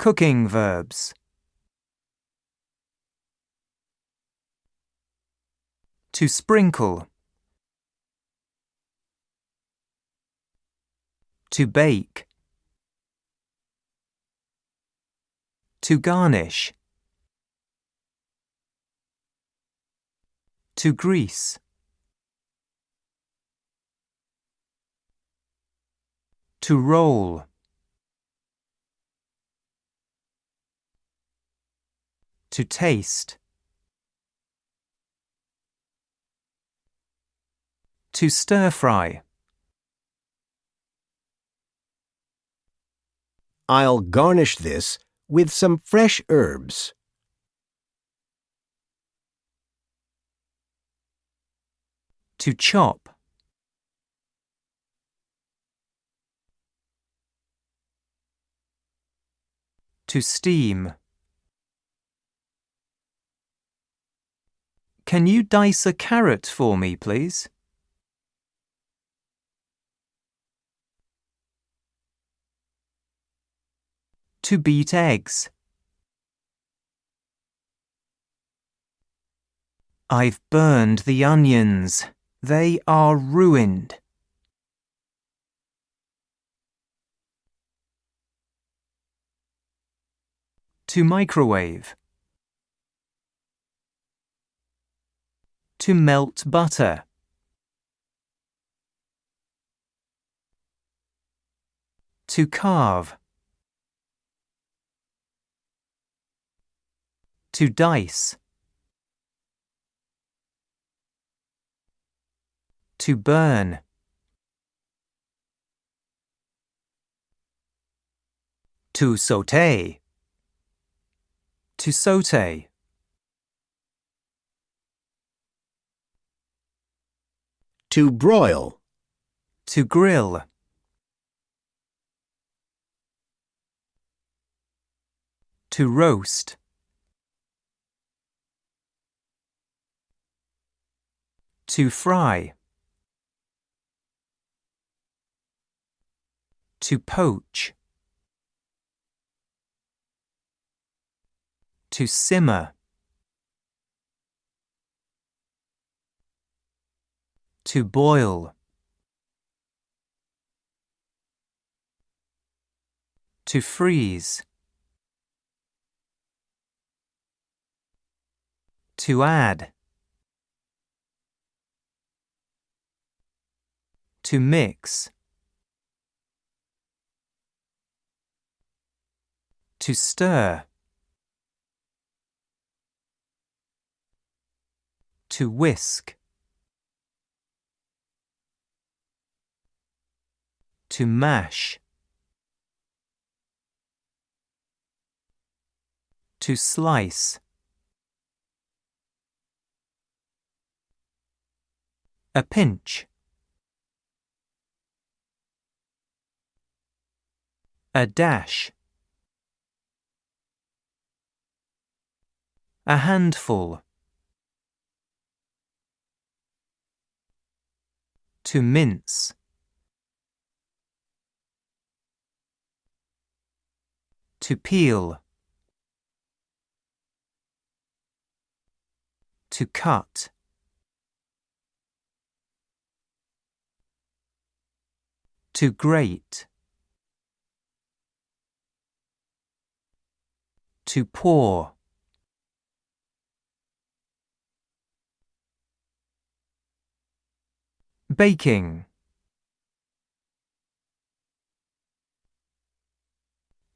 Cooking verbs. To sprinkle. To bake. To garnish. To grease. To roll. To taste. To stir-fry. I'll garnish this with some fresh herbs. To chop. To steam. Can you dice a carrot for me, please? To beat eggs. I've burned the onions. They are ruined. To microwave. To melt butter. To carve. To dice. To burn. To sauté. To sauté. To broil. To grill. To roast. To fry. To poach. To simmer. To boil. To freeze. To add. To mix. To stir. To whisk. To mash. To slice. A pinch. A dash. A handful. To mince. To peel. To cut. To grate. To pour. Baking.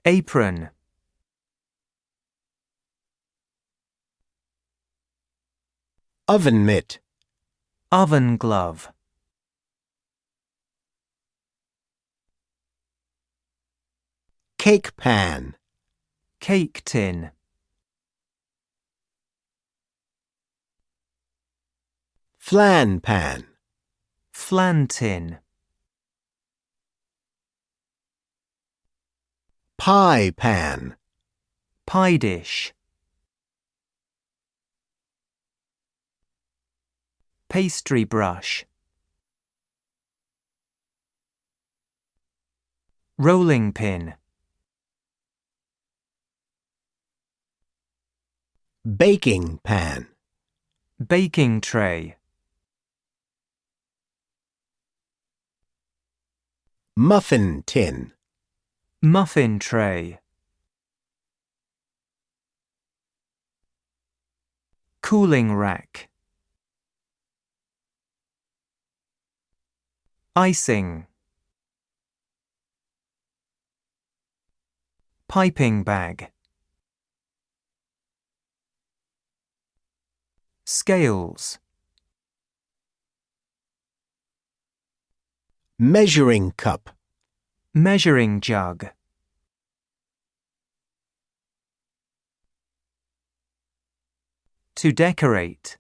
Apron. Oven mitt. Oven glove. Cake pan. Cake tin. Flan pan. Flan tin. Pie pan. Pie dish. Pastry brush. Rolling pin. baking pan, baking tray, muffin tin, muffin tray, cooling rack, icing, piping bag, scales, measuring cup, measuring jug, to decorate.